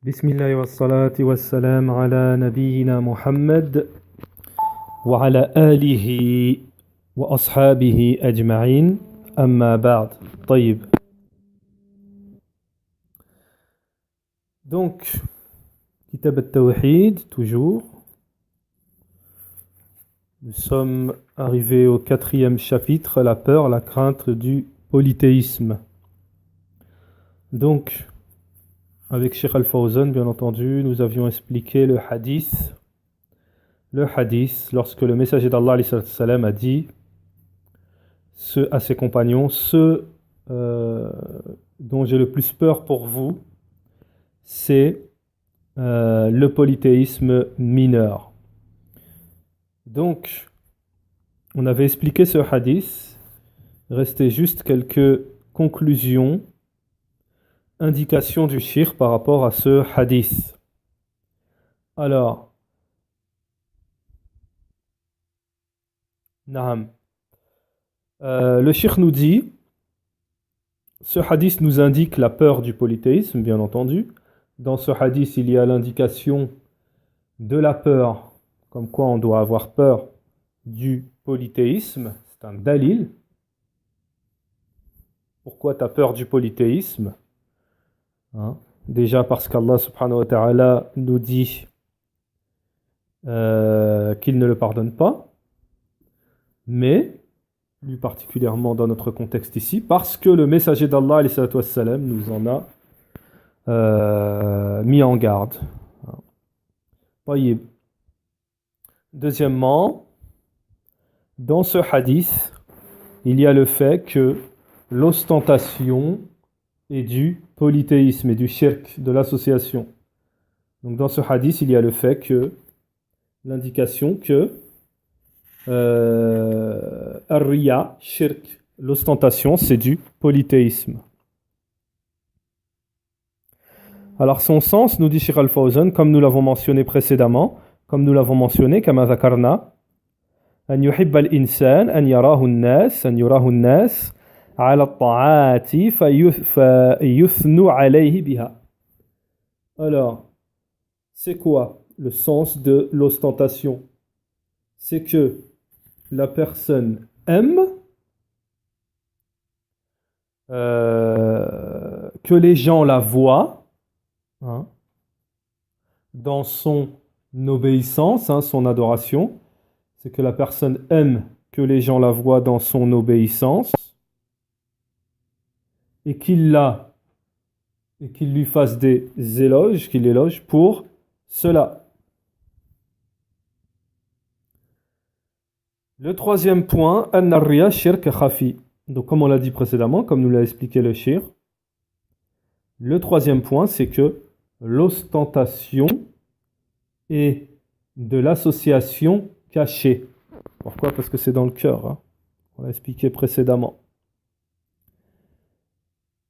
بسم الله والصلاة والسلام على نبينا محمد وعلى آله وأصحابه أجمعين أما بعد طيب. Donc, Kitab al-Tawhid, toujours. Nous sommes arrivés au 4e chapitre, la peur, la crainte du polythéisme. Donc, avec Cheikh Al-Fawzan, bien entendu, nous avions expliqué le hadith. Le hadith, lorsque le messager d'Allah a dit à ses compagnons, ceux dont j'ai le plus peur pour vous, c'est le polythéisme mineur. Donc, on avait expliqué ce hadith, restait juste quelques conclusions, indications du shirk par rapport à ce hadith. Alors, Naam. Le shirk nous dit, ce hadith nous indique la peur du polythéisme, bien entendu. Dans ce hadith, il y a l'indication de la peur, comme quoi on doit avoir peur du polythéisme. C'est un dalil. Pourquoi tu as peur du polythéisme? Déjà parce qu'Allah subhanahu wa ta'ala nous dit qu'il ne le pardonne pas, mais plus particulièrement dans notre contexte ici, parce que le messager d'Allah nous en a mis en garde. Deuxièmement, dans ce hadith, il y a le fait que l'ostentation est du polythéisme et du shirk, de l'association. Donc dans ce hadith, il y a le fait que, l'indication que ar-riya, shirk, l'ostentation, c'est du polythéisme. Alors son sens, nous dit Cheikh Al-Fawzan, comme nous l'avons mentionné précédemment, kama dhakarna, an yuhibba al-insan an yarahu an-nas ala at-ta'ati fayuthnu alayhi biha. Alors, c'est quoi le sens de l'ostentation? C'est que la personne aime que les gens la voient dans son obéissance, son adoration. C'est que la personne aime que les gens la voient dans son obéissance et qu'il lui fasse des éloges, qu'il l'éloge pour cela. Le troisième point, an-riya shirk khafi. Donc comme on l'a dit précédemment, comme nous l'a expliqué le shirk, le troisième point, c'est que l'ostentation est de l'association cachée. Pourquoi? Parce que c'est dans le cœur. On l'a expliqué précédemment.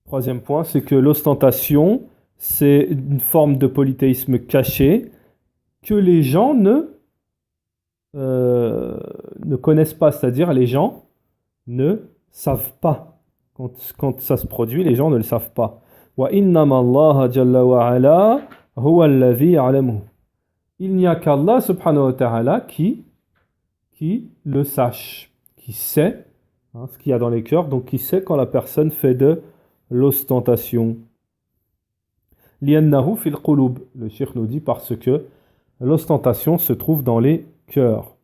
Troisième point, c'est que l'ostentation, c'est une forme de polythéisme caché que les gens ne connaissent pas, c'est-à-dire les gens ne savent pas. Quand ça se produit, les gens ne le savent pas. وَإِنَّمَا اللَّهَ جَلَّ وَعَلَا هُوَ الَّذِي يَعْلَمُهُ. Il n'y a qu'Allah subhanahu wa ta'ala qui le sache, qui sait ce qu'il y a dans les cœurs, donc qui sait quand la personne fait de l'ostentation. لِأَنَّهُ فِي الْقُلُوبِ. Le cheikh nous dit parce que l'ostentation se trouve dans les cœurs.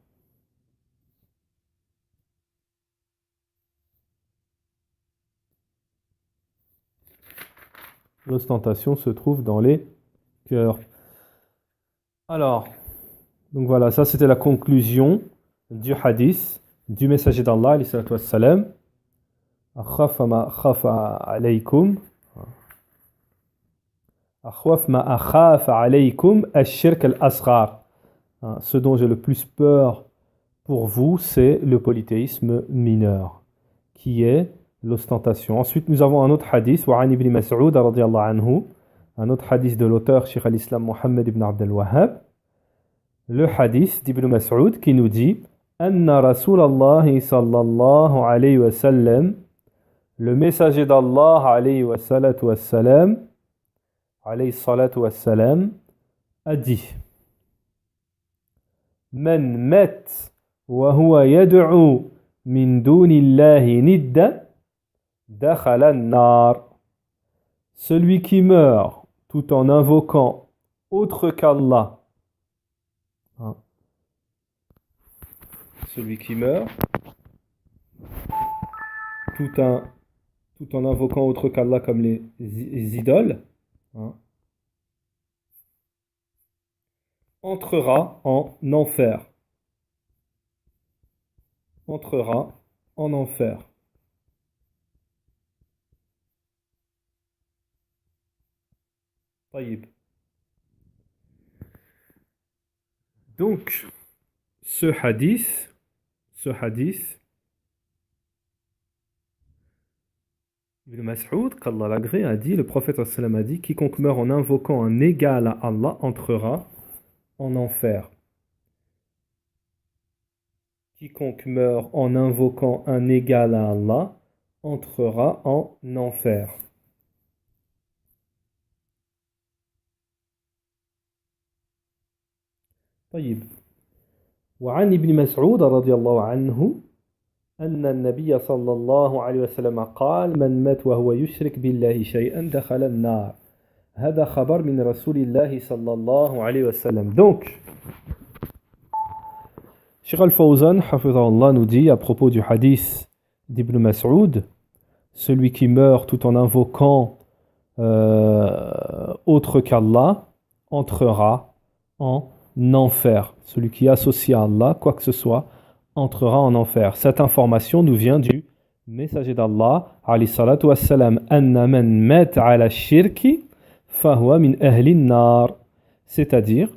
L'ostentation se trouve dans les cœurs. Alors, donc voilà, ça c'était la conclusion du hadith du messager d'Allah, alayhi salatu wassalam. Akhwaf ma khafa alaykum. Akhwaf ma akhafa alaykum ash-shirk al-asghar. Ce dont j'ai le plus peur pour vous, c'est le polythéisme mineur, qui est l'ostentation. Ensuite, nous avons un autre hadith, wa an ibn Mas'ud radiyallahu anhu, un autre hadith de l'auteur Cheikh al-Islam Muhammad ibn Abd al-Wahhab. Le hadith d'Ibn Mas'ud qui nous dit Anna Rasulallah sallallahu alayhi wa sallam, le messager d'Allah alayhi wa salatu wa sallam, alayhi salatu wassalam, a dit Man mat wa huwa yad'u min dunillahi nidda dakhala an-nar. Celui qui meurt tout en invoquant autre qu'Allah. Hein. Celui qui meurt tout en invoquant autre qu'Allah comme les idoles, hein, entrera en enfer. Entrera en enfer. Taïb. Donc, ce hadith, Ibn Mas'ud, qu'Allah l'agrée, a dit, le prophète sallam a dit, quiconque meurt en invoquant un égal à Allah entrera en enfer. Quiconque meurt en invoquant un égal à Allah entrera en enfer. طيب. وعن ابن مسعود رضي الله عنه أن النبي صلى الله عليه وسلم قال من مات وهو يشرك بالله شيئا دخل النار. هذا خبر من رسول الله صلى الله عليه وسلم. Donc, Cheikh Al-Fawzan, hafidhahullah, nous dit à propos du hadith d'Ibn Mas'ud, celui qui meurt tout en invoquant autre qu'Allah entrera en enfer. Celui qui associe à Allah quoi que ce soit entrera en enfer. Cette information nous vient du messager d'Allah, alayhi salatu wassalam, anna man mat ala shirki fahuwa min ahli nar. C'est-à-dire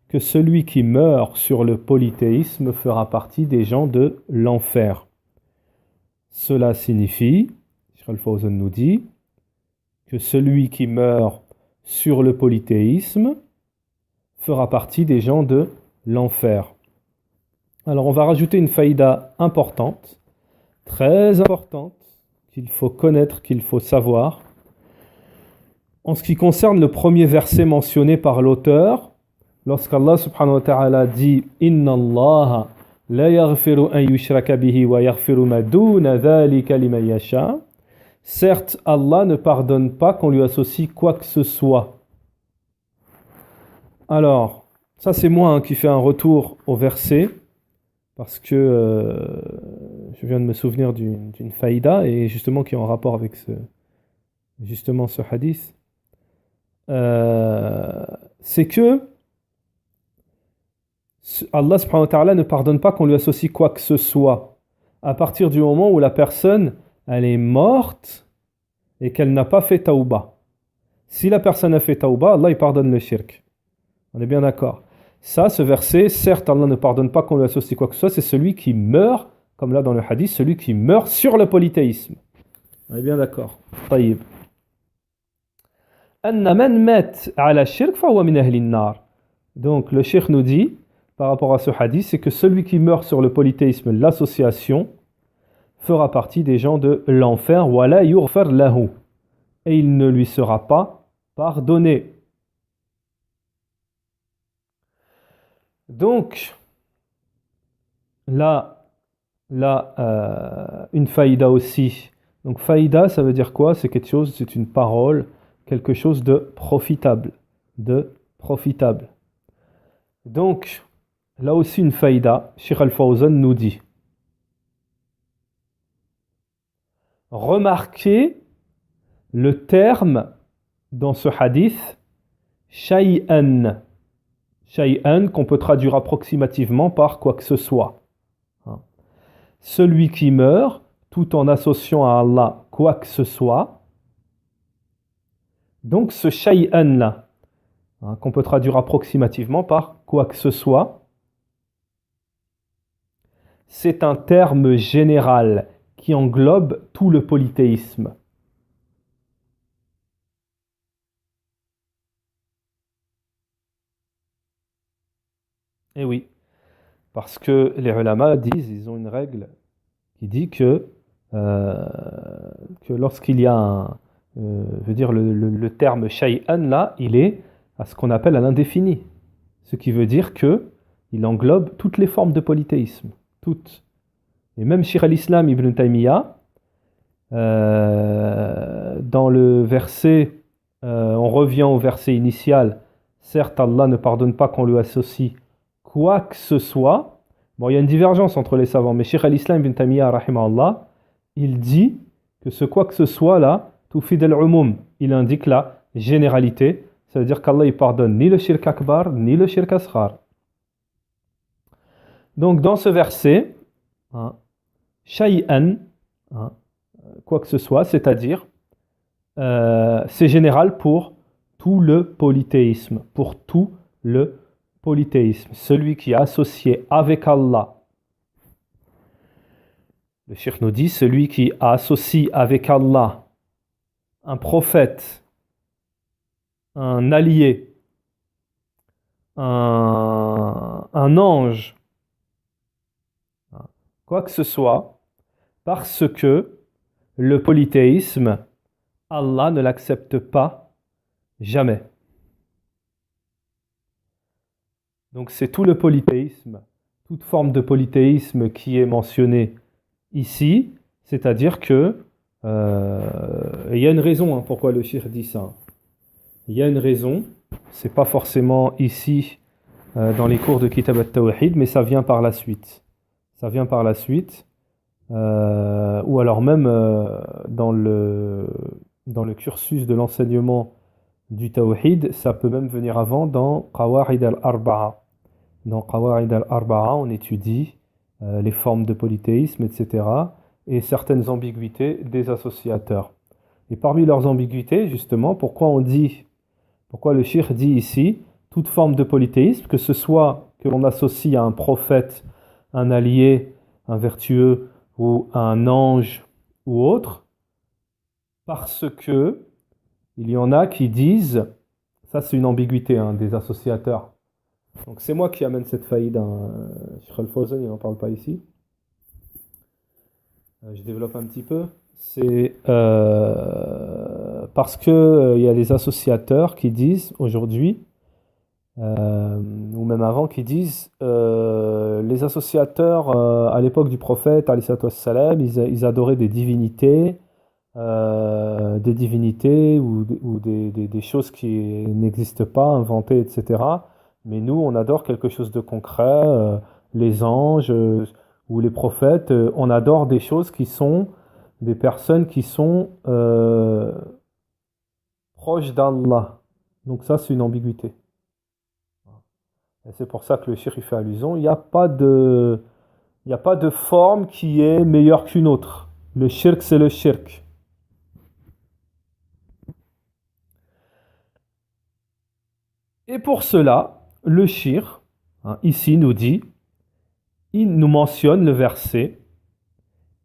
que celui qui meurt sur le polythéisme fera partie des gens de l'enfer. Cela signifie, Cheikh Al-Fawzan nous dit, que celui qui meurt sur le polythéisme fera partie des gens de l'enfer. Alors on va rajouter une faïda importante, très importante, qu'il faut connaître, qu'il faut savoir. En ce qui concerne le premier verset mentionné par l'auteur, lorsqu'Allah subhanahu wa ta'ala dit « Inna Allah la yaghfiru an yushraka bihi wa yaghfiru ma duna dhalika liman yasha » Certes, Allah ne pardonne pas qu'on lui associe quoi que ce soit. Alors, ça c'est moi qui fais un retour au verset, parce que je viens de me souvenir d'une faïda, et justement qui est en rapport avec ce hadith. C'est que Allah subhanahu wa ta'ala ne pardonne pas qu'on lui associe quoi que ce soit, à partir du moment où la personne elle est morte et qu'elle n'a pas fait taouba. Si la personne a fait taouba, Allah il pardonne le shirk. On est bien d'accord. Ça, ce verset, certes, Allah ne pardonne pas qu'on lui associe quoi que ce soit, c'est celui qui meurt, comme là dans le hadith, celui qui meurt sur le polythéisme. On est bien d'accord. Taïb. Anna man mat ala shirk fa huwa min ahli an-nar. Donc le cheikh nous dit, par rapport à ce hadith, c'est que celui qui meurt sur le polythéisme, l'association, fera partie des gens de l'enfer, wala yughfar lahu, et il ne lui sera pas pardonné. Donc, là, une faïda aussi. Donc, faïda, ça veut dire quoi? C'est quelque chose, c'est une parole, quelque chose de profitable. Donc, là aussi une faïda, Cheikh Al-Fawzan nous dit. Remarquez le terme dans ce hadith, shay'an. Shay'an qu'on peut traduire approximativement par quoi que ce soit. Celui qui meurt tout en associant à Allah quoi que ce soit. Donc ce shay'an là, qu'on peut traduire approximativement par quoi que ce soit, c'est un terme général qui englobe tout le polythéisme. Eh oui, parce que les ulama disent, ils ont une règle qui dit que lorsqu'il y a je veux dire, le terme shay'an là, il est à ce qu'on appelle à l'indéfini. Ce qui veut dire que il englobe toutes les formes de polythéisme. Toutes. Et même Shaykh al-Islam Ibn Taymiyyah, dans le verset, on revient au verset initial, certes Allah ne pardonne pas qu'on lui associe quoi que ce soit. Bon, il y a une divergence entre les savants, mais Shaykh al-Islam Ibn Taymiyyah, rahimahullah, il dit que ce quoi que ce soit là, tufid al-umum, il indique la généralité. Ça veut dire qu'Allah il pardonne ni le shirk akbar, ni le shirk asghar. Donc dans ce verset, hein, shay'an, hein, quoi que ce soit, c'est-à-dire c'est général pour tout le polythéisme, pour tout le polythéisme. Celui qui est associé avec Allah, le cheikh nous dit, celui qui associe avec Allah un prophète, un allié, un ange, quoi que ce soit, parce que le polythéisme, Allah ne l'accepte pas jamais. Donc c'est tout le polythéisme, toute forme de polythéisme qui est mentionnée ici, c'est-à-dire que il y a une raison pourquoi le cheikh dit ça. Il y a une raison, c'est pas forcément ici dans les cours de Kitab al-Tawhid, mais ça vient par la suite. Ça vient par la suite, ou alors même dans le cursus de l'enseignement du Tawhid, ça peut même venir avant dans Qawa'id al-Arba'a. Dans Qawa'id al-Arba'a, on étudie les formes de polythéisme, etc. et certaines ambiguïtés des associateurs. Et parmi leurs ambiguïtés, justement, pourquoi le cheikh dit ici, toute forme de polythéisme, que ce soit que l'on associe à un prophète, un allié, un vertueux, ou un ange, ou autre, parce que il y en a qui disent, ça c'est une ambiguïté des associateurs. Donc c'est moi qui amène cette faillite, Cheikh Al-Fawzan, il n'en parle pas ici. Je développe un petit peu. C'est parce que il y a des associateurs qui disent aujourd'hui, ou même avant, qui disent les associateurs à l'époque du prophète, alayhi salatu wassalam, ils adoraient des divinités ou des choses qui n'existent pas, inventées, etc. Mais nous, on adore quelque chose de concret, les anges ou les prophètes, on adore des choses qui sont des personnes qui sont proches d'Allah. Donc ça, c'est une ambiguïté. Et c'est pour ça que le shirk fait allusion. Il n'y a pas de forme qui est meilleure qu'une autre. Le shirk, c'est le shirk. Et pour cela, le shirk, ici, nous dit, il nous mentionne le verset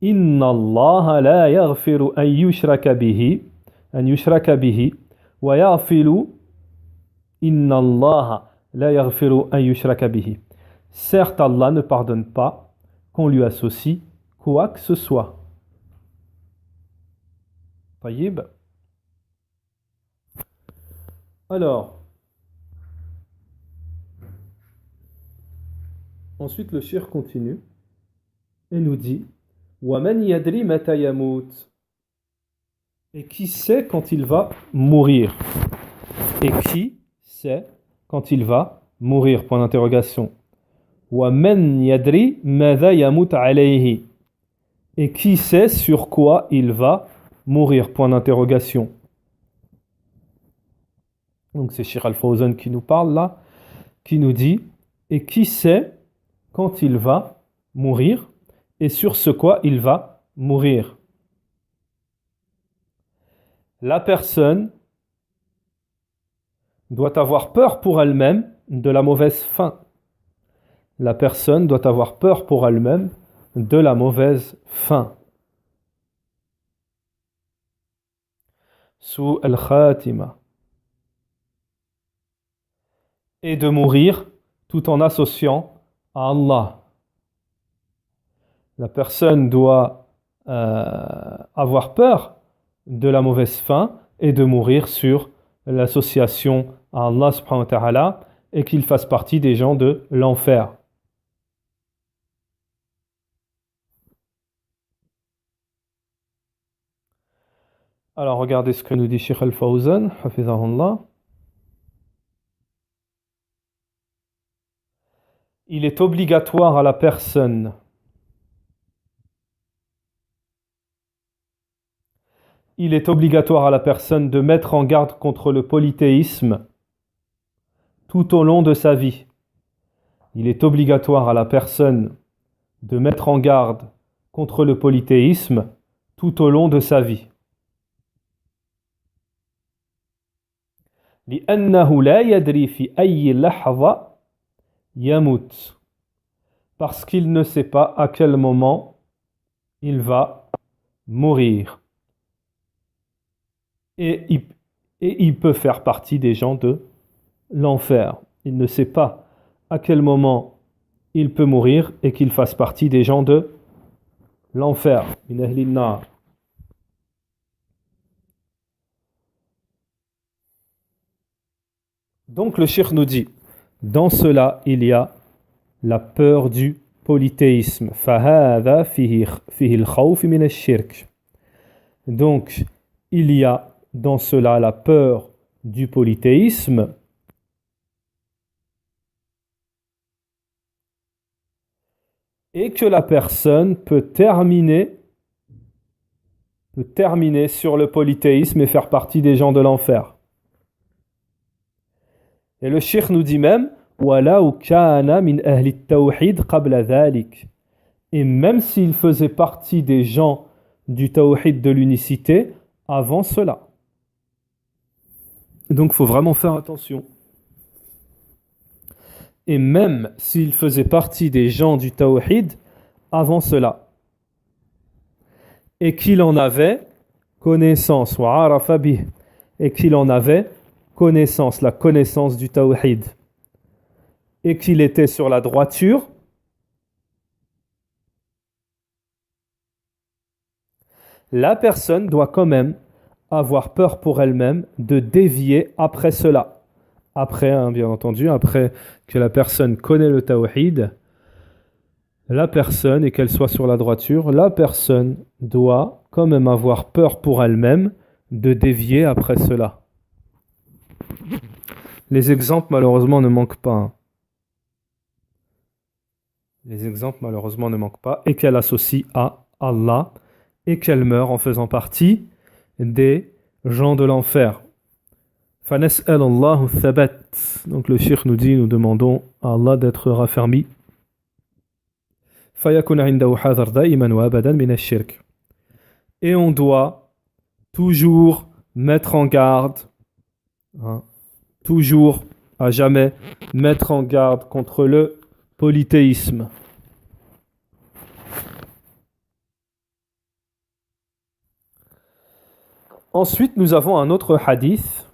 Inna Allah la yaghfiru an yushraka bihi wa yaghfiru Inna Allah la yaghfiru an yushraka bihi. Certes, Allah ne pardonne pas qu'on lui associe quoi que ce soit. Taïb. Alors, ensuite le shirk continue et nous dit وَمَنْ يَدْرِي مَتَى يَمُوتُ. Et qui sait quand il va mourir? Et qui sait quand il va mourir? Point d'interrogation. وَمَنْ يَدْرِي مَاذَا يَمُوتُ عَلَيْهِ. Et qui sait sur quoi il va mourir? Point d'interrogation. Donc c'est Cheikh Al-Fawzan qui nous parle là, qui nous dit et qui sait quand il va mourir et sur ce quoi il va mourir. La personne doit avoir peur pour elle-même de la mauvaise fin. La personne doit avoir peur pour elle-même de la mauvaise fin. Sous al-khatima. Et de mourir tout en associant à Allah. La personne doit avoir peur de la mauvaise fin et de mourir sur l'association à Allah subhanahu wa ta'ala et qu'il fasse partie des gens de l'enfer. Alors regardez ce que nous dit Sheikh Al-Fawzan, hafizahullah. Il est obligatoire à la personne de mettre en garde contre le polythéisme tout au long de sa vie. Il est obligatoire à la personne de mettre en garde contre le polythéisme tout au long de sa vie. لأنه لا يدري في أي لحظة يموت. Parce qu'il ne sait pas à quel moment il va mourir. Et il peut faire partie des gens de l'enfer. Il ne sait pas à quel moment il peut mourir et qu'il fasse partie des gens de l'enfer. Min ahli an-nar. Donc le cheikh nous dit, dans cela il y a la peur du polythéisme. فَهَذَا فِيهِ الْخَوْفِ مِنَ الشِّرْكِ. Donc il y a dans cela la peur du polythéisme et que la personne peut terminer sur le polythéisme et faire partie des gens de l'enfer. Et le cheikh nous dit même وَلَوْ كَانَ مِنْ أَهْلِ التَّوْحِيدِ قَبْلَ ذَلِكَ. Et même s'il faisait partie des gens du tawhid de l'unicité avant cela. Donc il faut vraiment faire attention. Et même s'il faisait partie des gens du tawhid avant cela. Et qu'il en avait connaissance, وَعَرَفَ بِهِ. Et qu'il en avait connaissance, la connaissance du tawhid. Et qu'il était sur la droiture, la personne doit quand même avoir peur pour elle-même de dévier après cela. Après, bien entendu, après que la personne connaît le tawhid, la personne, et qu'elle soit sur la droiture, la personne doit quand même avoir peur pour elle-même de dévier après cela. Les exemples, malheureusement, ne manquent pas. Les exemples, malheureusement, ne manquent pas. Et qu'elle associe à Allah et qu'elle meurt en faisant partie des gens de l'enfer. فَنَسْأَلَ اللَّهُ الثَّبَاتِ. Donc le cheikh nous dit, nous demandons à Allah d'être raffermi. فَيَكُنْ عِنْدَهُ حَذَرْ دَائِمًا وَأَبَدًا مِنَ الشِّرْكِ. Et on doit toujours mettre en garde, toujours, à jamais, mettre en garde contre le polythéisme. Ensuite, nous avons un autre hadith.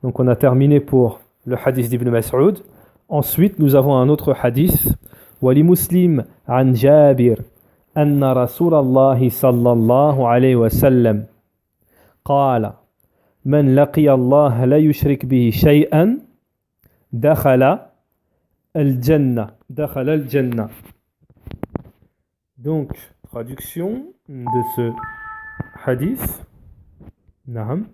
Donc on a terminé pour le hadith d'Ibn Mas'ud. Ensuite, nous avons un autre hadith. وَلِمُسْلِمْ عَنْ جَابِرٍ أَنَّ رَسُولَ اللَّهِ صَلَّى اللَّهُ عَلَيْهِ وسلم قال من لقي الله لا يشرك به شيئا دخل الجنة. Donc, traduction de ce hadith. Naam.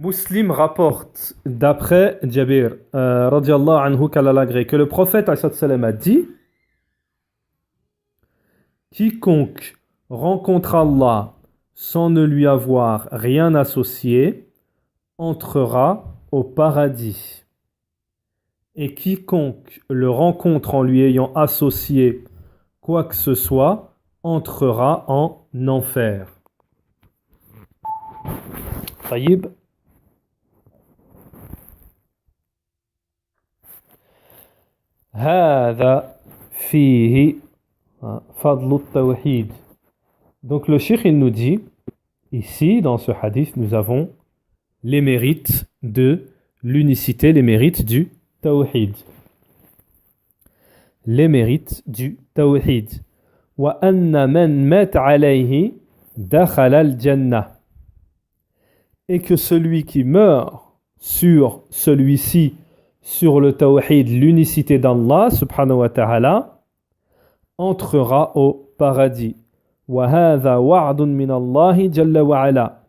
Muslim rapporte d'après Jabir radiallahu anhu qu'Allah l'agrée, que le prophète a dit: quiconque rencontre Allah sans ne lui avoir rien associé entrera au paradis. Et quiconque le rencontre en lui ayant associé quoi que ce soit entrera en enfer. Taïb. هذا فيه فضل التوحيد. Donc le cheikh il nous dit ici dans ce hadith nous avons les mérites de l'unicité, les mérites du tawhid. les mérites du tawhid. Wa anna man mat alayhi dakhala al-jannah. Et que celui qui meurt sur celui-ci, sur le tawhid, l'unicité d'Allah subhanahu wa ta'ala, entrera au paradis. Wa hadha wa'dun min Allah jalla wa ala.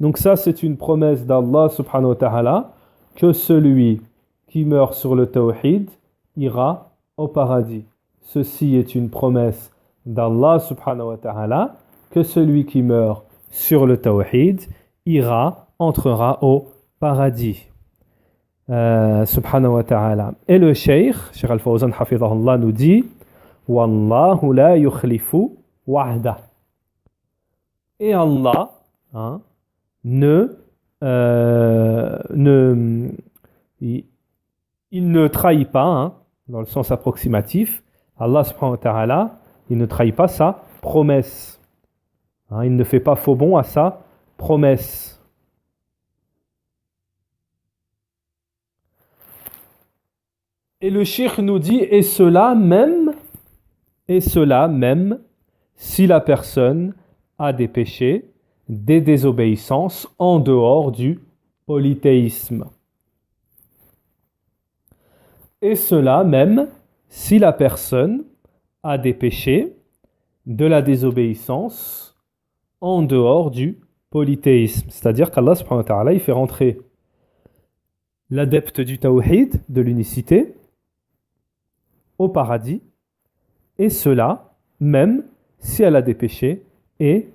Donc ça c'est une promesse d'Allah subhanahu wa ta'ala que celui qui meurt sur le tawhid ira au paradis. Ceci est une promesse d'Allah subhanahu wa ta'ala que celui qui meurt sur le tawhid entrera au paradis. Subhanahu wa ta'ala. Et le Cheikh Al-Fawzan hafidhahullah nous dit Wallahu la yukhlifu wa'da. Et Allah il ne trahit pas, dans le sens approximatif, Allah subhanahu wa ta'ala, il ne trahit pas sa promesse. Il ne fait pas faux bond à sa promesse. Et le cheikh nous dit, et cela même, si la personne a des péchés, des désobéissances en dehors du polythéisme. Et cela même si la personne a des péchés, de la désobéissance en dehors du polythéisme. C'est-à-dire qu'Allah subhanahu wa ta'ala, il fait rentrer l'adepte du tawhid, de l'unicité, au paradis, et cela même si elle a des péchés et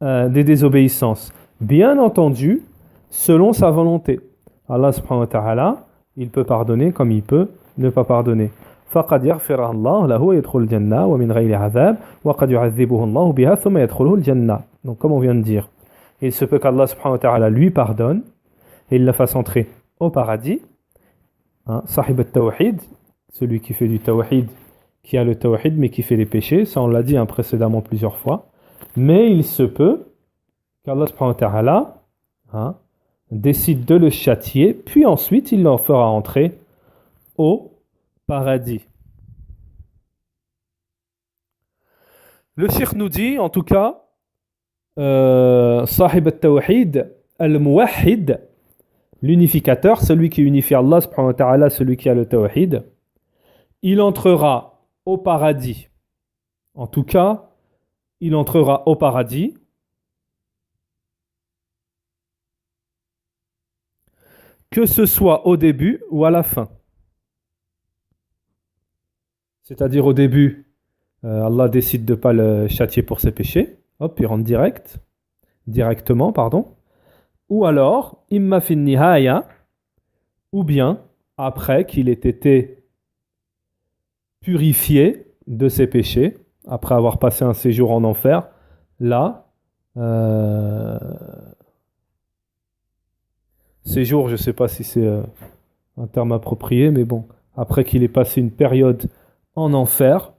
des désobéissances. Bien entendu, selon sa volonté. Allah subhanahu wa ta'ala, il peut pardonner comme il peut ne pas pardonner. فقد يغفر الله له ويدخل الجنة ومن غير عذاب وقد يعذبه الله بها ثم يدخله الجنة. Donc comme on vient de dire, il se peut qu'Allah subhanahu wa ta'ala lui pardonne et il la fasse entrer au paradis. Sahib al-tawhid, celui qui fait du tawhid, qui a le tawhid mais qui fait des péchés, ça on l'a dit précédemment plusieurs fois. Mais il se peut qu'Allah subhanahu wa ta'ala décide de le châtier, puis ensuite il l'en fera entrer au paradis. Le cheikh nous dit, en tout cas, Sahib al-Tawhid, al-Muwahhid, l'unificateur, celui qui unifie Allah subhanahu wa ta'ala, celui qui a le Tawhid, il entrera au paradis. En tout cas, il entrera au paradis que ce soit au début ou à la fin. C'est-à-dire au début, Allah décide de ne pas le châtier pour ses péchés. Hop, il rentre directement. Ou alors, imma fin nihaya, ou bien après qu'il ait été purifié de ses péchés, après avoir passé un séjour en enfer, là, séjour, je ne sais pas si c'est un terme approprié, mais bon, après qu'il ait passé une période en enfer,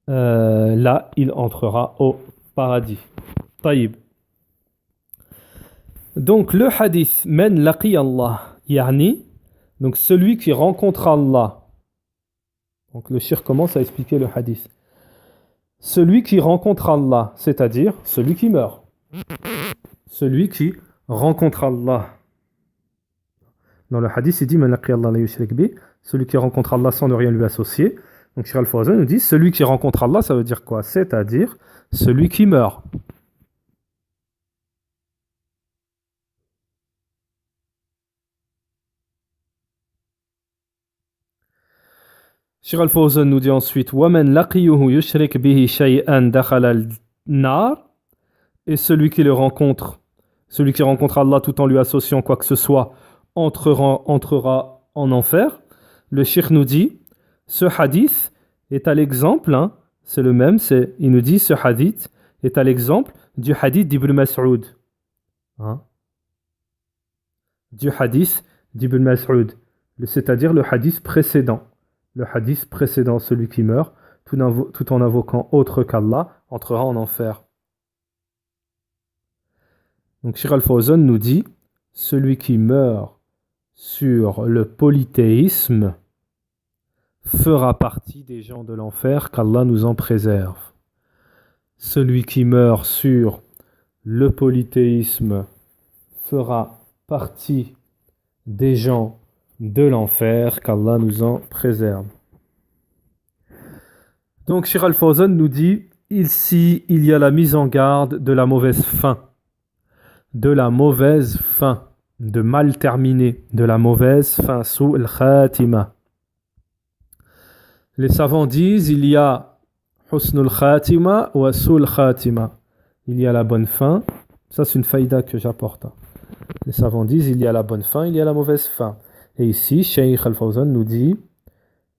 là, il entrera au paradis. Taïb. Donc, le hadith, men laqi Allah, yani, donc celui qui rencontre Allah. Donc, le shir commence à expliquer le hadith. Celui qui rencontre Allah, c'est-à-dire celui qui meurt. Celui qui rencontre Allah. Dans le hadith, il dit, men laqi Allah la yushrik bi, celui qui rencontre Allah sans ne rien lui associer. Donc, Cheikh Al-Fawzan nous dit, celui qui rencontre Allah, ça veut dire quoi? C'est-à-dire celui qui meurt. Cheikh Al-Fawzan nous dit ensuite, وَمَنْ لَقِيُهُ يُشْرِكْ بِهِ شَيْئًا دَخَلَ النَّارِ. Et celui qui rencontre Allah tout en lui associant quoi que ce soit, entrera en enfer. Le Cheikh nous dit, ce hadith est à l'exemple, c'est le même, il nous dit ce hadith est à l'exemple du hadith d'Ibn Mas'ud. Du hadith d'Ibn Mas'ud, c'est-à-dire le hadith précédent. Le hadith précédent, celui qui meurt, tout en invoquant autre qu'Allah, entrera en enfer. Donc Cheikh Al-Fawzan nous dit, celui qui meurt sur le polythéisme fera partie des gens de l'enfer, qu'Allah nous en préserve. Celui qui meurt sur le polythéisme fera partie des gens de l'enfer, qu'Allah nous en préserve. Donc Cheikh Al-Fawzan nous dit, ici il y a la mise en garde de la mauvaise fin, de mal terminer, de la mauvaise fin, sous al-khatima. Les savants disent, il y a husnul khatima wa sul khatima. Il y a la bonne fin, ça c'est une faïda que j'apporte. Les savants disent, il y a la bonne fin, il y a la mauvaise fin. Et ici, Cheikh Al-Fawzan nous dit,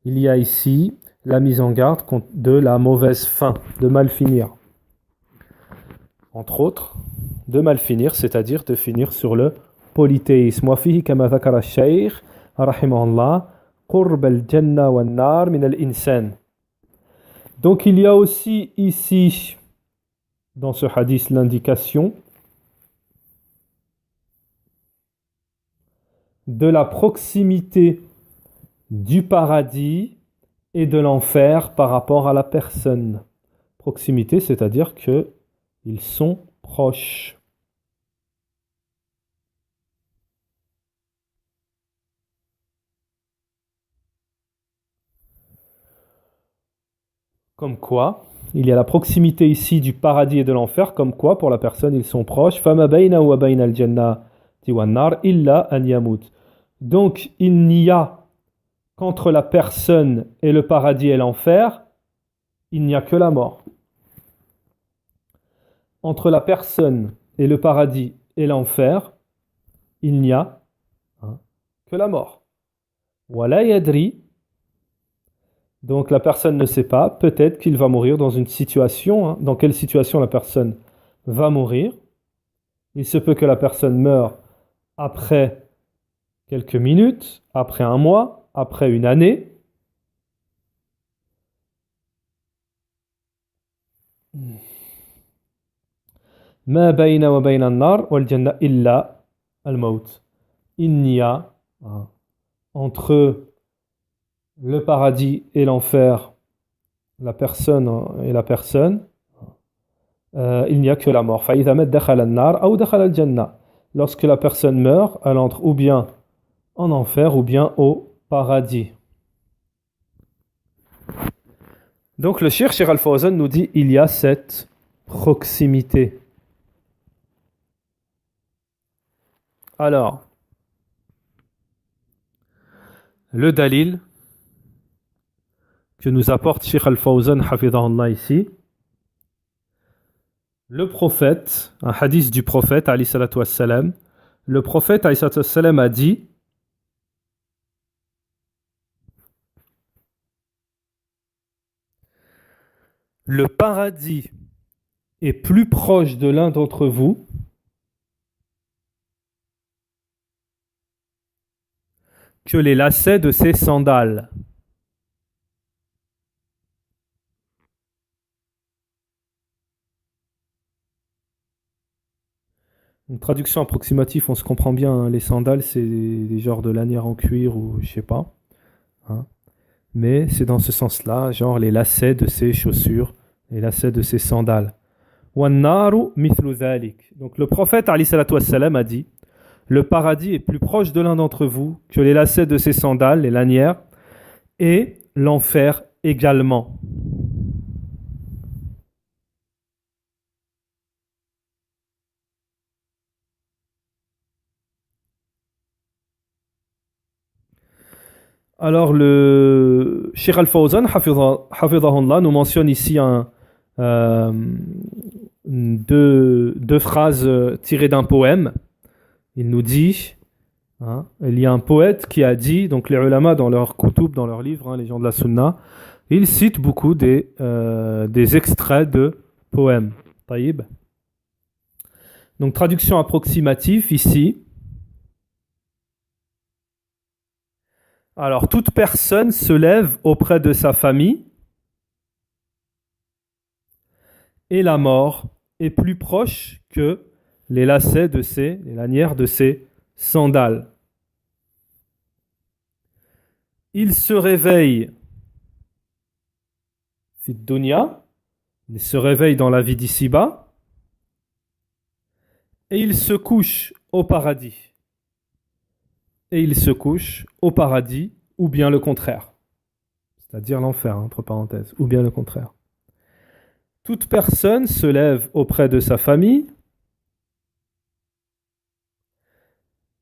il y a ici la mise en garde de la mauvaise fin, de mal finir. Entre autres, de mal finir, c'est-à-dire de finir sur le polythéisme. Wa fihi kama dhakara Cheikh, rahimahullah, qurb al-jannah wa an-nar min al-insan. Donc il y a aussi ici, dans ce hadith, l'indication de la proximité du paradis et de l'enfer par rapport à la personne. Proximité, c'est-à-dire qu'ils sont proches. Comme quoi, il y a la proximité ici du paradis et de l'enfer, comme quoi, pour la personne, ils sont proches. فَمَا بَيْنَهُ وَبَيْنَ الْجَنَّةِ وَالنَّارِ إِلَّا أَنْ يَمُوتَ. Donc, il n'y a qu'entre la personne et le paradis et l'enfer, il n'y a que la mort. Entre la personne et le paradis et l'enfer, il n'y a que la mort. وَلَا يَدْرِي. Donc la personne ne sait pas, peut-être qu'il va mourir dans une situation, dans quelle situation la personne va mourir. Il se peut que la personne meure après quelques minutes, après un mois, après une année. ما بين وبين النار والجنة إلا الموت. Il n'y a entre le paradis et l'enfer, la personne et la personne, il n'y a que la mort. فإذا مات دخل النار أو دخل الجنة. Lorsque la personne meurt, elle entre ou bien en enfer ou bien au paradis. Donc le Cheikh Al-Fawzan nous dit, il y a cette proximité. Alors, le dalil que nous apporte Cheikh Al-Fawzan hafidhahullah ici, le prophète, un hadith du prophète alayhi salatu wassalam, le prophète alayhi salatu wassalam a dit, le paradis est plus proche de l'un d'entre vous que les lacets de ses sandales. Une traduction approximative, on se comprend bien, hein, les sandales c'est des genres de lanières en cuir ou je sais pas. Hein. Mais c'est dans ce sens-là, genre les lacets de ses chaussures, les lacets de ses sandales. وَالنَّارُ مِثْلُ ذَلِكَ. Donc le prophète alayhi salatu wassalam a dit, le paradis est plus proche de l'un d'entre vous que les lacets de ses sandales, les lanières, et l'enfer également. Alors le Cheikh Al-Fawzan hafidhahullah nous mentionne ici deux phrases tirées d'un poème. Il nous dit, il y a un poète qui a dit, donc les ulama dans leur kutub, dans leurs livres, les gens de la sunna, ils citent beaucoup des extraits de poèmes. Taïb. Donc traduction approximative ici. Alors, toute personne se lève auprès de sa famille et la mort est plus proche que les lacets les lanières de ses sandales. Il se réveille fi dunya, il se réveille dans la vie d'ici-bas, et il se couche au paradis. Et il se couche au paradis, ou bien le contraire. C'est-à-dire l'enfer, entre parenthèses, ou bien le contraire. Toute personne se lève auprès de sa famille,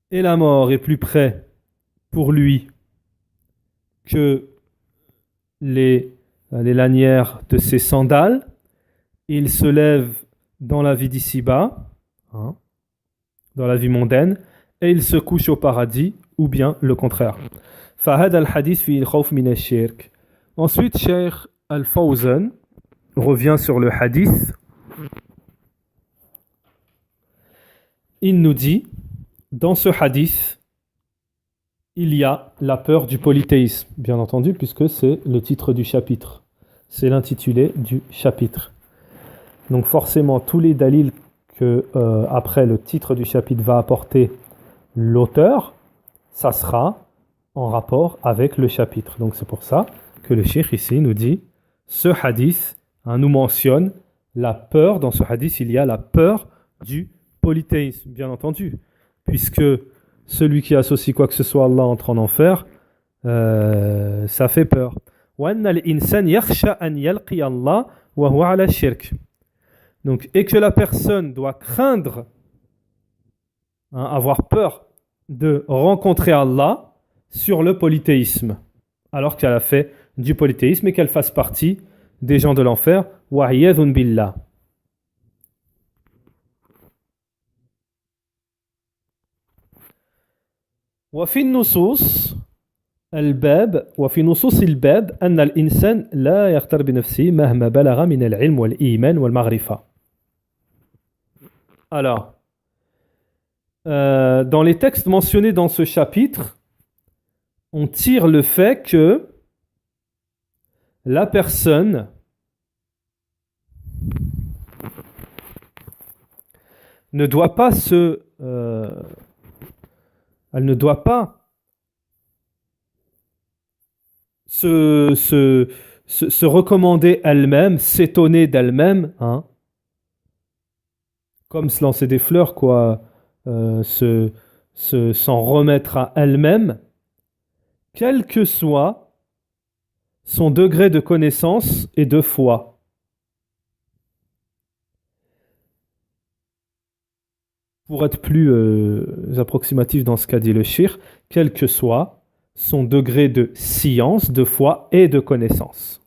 et la mort est plus près pour lui que les lanières de ses sandales. Il se lève dans la vie d'ici-bas, hein, dans la vie mondaine, et il se couche au paradis, ou bien le contraire. فهذا الحديث فيه الخوف من الشرك. Ensuite, Cheikh Al-Fawzan revient sur le hadith. Il nous dit, dans ce hadith, il y a la peur du polythéisme, bien entendu, puisque c'est le titre du chapitre. C'est l'intitulé du chapitre. Donc forcément, tous les dalils que, après le titre du chapitre, va apporter l'auteur, ça sera en rapport avec le chapitre. Donc c'est pour ça que le cheikh ici nous dit, ce hadith nous mentionne la peur, dans ce hadith il y a la peur du polythéisme, bien entendu, puisque celui qui associe quoi que ce soit à Allah entre en enfer, ça fait peur. Donc, et que la personne doit craindre, avoir peur de rencontrer Allah sur le polythéisme, alors qu'elle a fait du polythéisme et qu'elle fasse partie des gens de l'enfer. Wa'iyadhun billah. وفي النصوص الباب وفي نصوص الباب أن الإنسان لا يغتر بنفسه مهما بلغ من العلم والإيمان والمعرفة. Alors, dans les textes mentionnés dans ce chapitre, on tire le fait que la personne ne doit pas elle ne doit pas se recommander elle-même, s'étonner d'elle-même, hein, comme se lancer des fleurs, quoi, s'en remettre à elle-même, quel que soit son degré de connaissance et de foi. Pour être plus approximatif dans ce qu'a dit le cheikh, quel que soit son degré de science, de foi et de connaissance.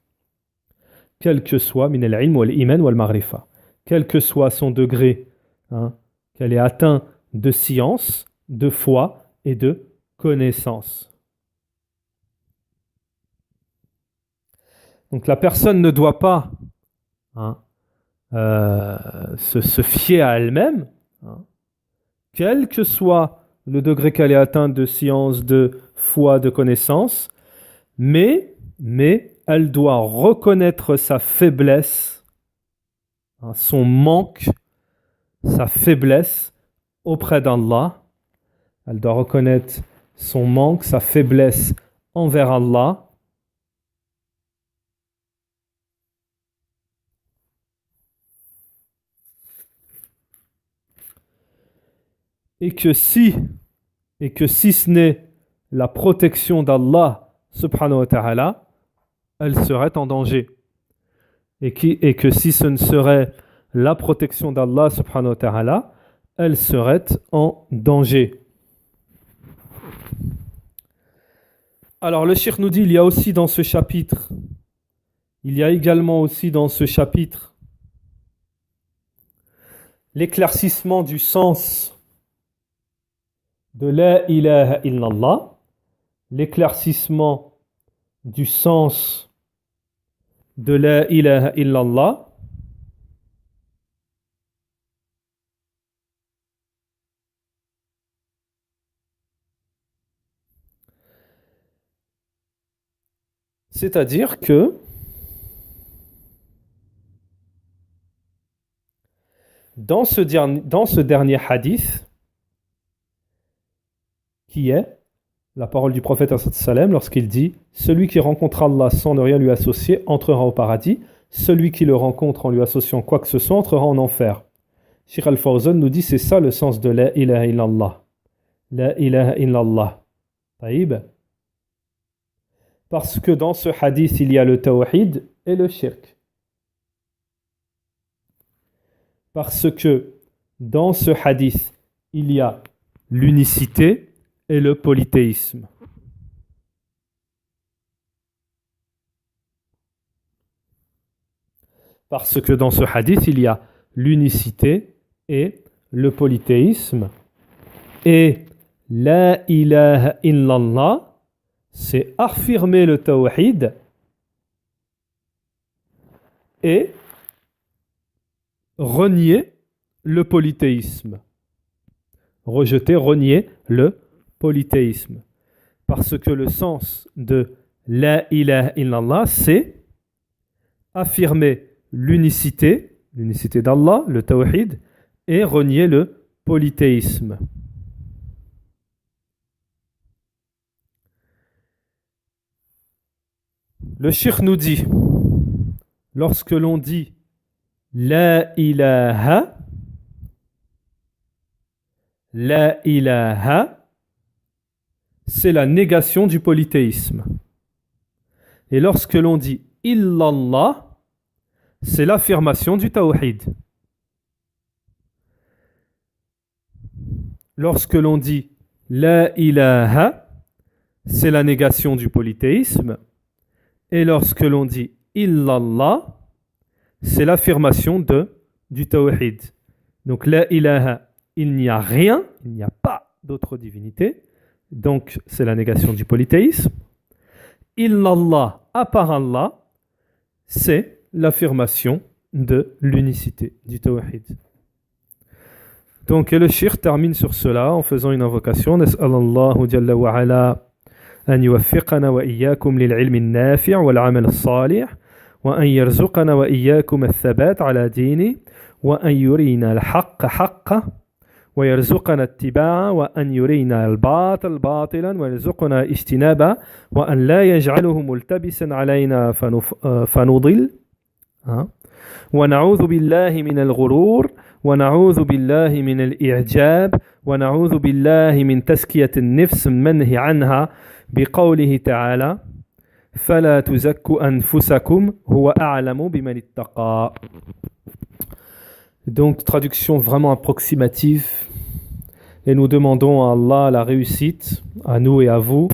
Quel que soit min al-ilm wal-iman wal-ma'rifa. Quel que soit son degré, hein, qu'elle ait atteint de science, de foi et de connaissance. Donc la personne ne doit pas, hein, se fier à elle-même, hein, quel que soit le degré qu'elle ait atteint de science, de foi, de connaissance, mais elle doit reconnaître sa faiblesse, hein, son manque, sa faiblesse auprès d'Allah. Elle doit reconnaître son manque, sa faiblesse envers Allah. Et que si ce n'est la protection d'Allah subhanahu wa ta'ala, elle serait en danger. Et que si ce ne serait la protection d'Allah subhanahu wa ta'ala, elle serait en danger. Alors le cheikh nous dit, il y a également aussi dans ce chapitre l'éclaircissement du sens de la ilaha illallah, l'éclaircissement du sens de la ilaha illallah, c'est-à-dire que dans ce dernier hadith, qui est la parole du prophète sallam lorsqu'il dit « Celui qui rencontre Allah sans ne rien lui associer entrera au paradis, celui qui le rencontre en lui associant quoi que ce soit entrera en enfer. » Cheikh Al-Fawzan nous dit c'est ça le sens de la ilaha illallah. La ilaha illallah. Taïb. Parce que dans ce hadith il y a le tawhid et le shirk. Parce que dans ce hadith il y a l'unicité et le polythéisme. Parce que dans ce hadith il y a l'unicité et le polythéisme. Et la ilaha illallah, c'est affirmer le tawhid et renier le polythéisme. Rejeter, renier le polythéisme. Parce que le sens de la ilaha illallah, c'est affirmer l'unicité d'Allah, le tawhid, et renier le polythéisme. Le shirk nous dit, lorsque l'on dit la ilaha, c'est la négation du polythéisme. Et lorsque l'on dit illallah, c'est l'affirmation du tawhid. Lorsque l'on dit la ilaha, c'est la négation du polythéisme. Et lorsque l'on dit illallah, c'est l'affirmation du tawhid. Donc la ilaha, il n'y a rien, il n'y a pas d'autre divinité. Donc c'est la négation du polythéisme. Illallah, à part Allah, c'est l'affirmation de l'unicité du tawhid. Donc le shirk termine sur cela en faisant une invocation. Nas'alallahu jalla wa ala an yuwaffiqana wa iyyakum lil ilmi an-nafi' wal 'amal as-salih wa an yarzuqana wa iyyakum ath-thabat 'ala dini wa an yurina al-haqqa haqqan wa yarzuqana ittiba'a wa an yurina al-batila batilan wa yarzuqana ijtinaba wa an la yaj'aluhu multabisan 'alayna fanudil ونعوذ بالله من الغرور ونعوذ بالله من الإعجاب ونعوذ بالله من تزكية النفس المنهي عنها بقوله تعالى فلا تزكوا أنفسكم هو أعلم بمن اتقى. Donc traduction vraiment approximative et nous demandons à Allah la réussite à nous et à vous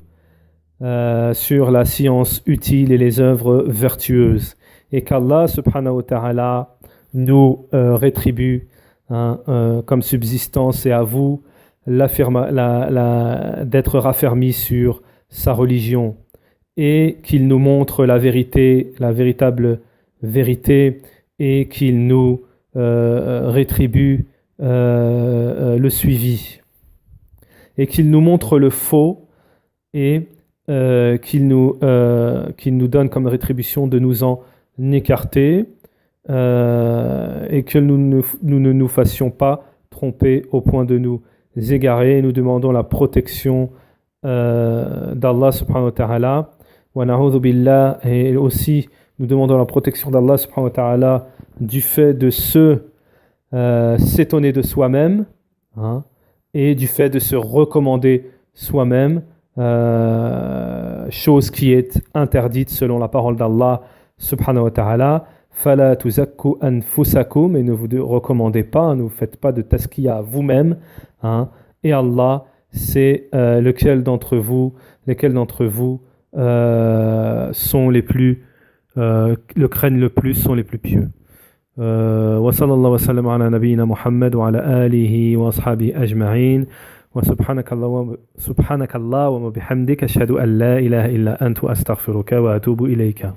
sur la science utile et les œuvres vertueuses. Et qu'Allah subhanahu wa ta'ala nous rétribue comme subsistance et à vous d'être raffermis sur sa religion et qu'il nous montre la vérité, la véritable vérité et qu'il nous rétribue le suivi et qu'il nous montre le faux et qu'il nous donne comme rétribution de nous en écarter et que nous ne nous fassions pas tromper au point de nous égarer. Nous demandons la protection d'Allah subhanahu wa ta'ala wa na'udhu billah, et aussi nous demandons la protection d'Allah subhanahu wa ta'ala du fait de s'étonner de soi-même et du fait de se recommander soi-même, chose qui est interdite selon la parole d'Allah subhanahu wa ta'ala. Fala tuzakku anfusakum, et ne vous recommandez pas, ne vous faites pas de tazkiya à vous-même, et Allah c'est lesquels d'entre vous sont les plus le craignent le plus, sont les plus pieux. Wa sallallahu wa sallam ala nabiyyina Muhammad wa ala alihi wa ashabihi ajma'in wa subhanakallah wa bihamdika ashhadu an la ilaha illa anta astaghfiruka wa atubu ilayka.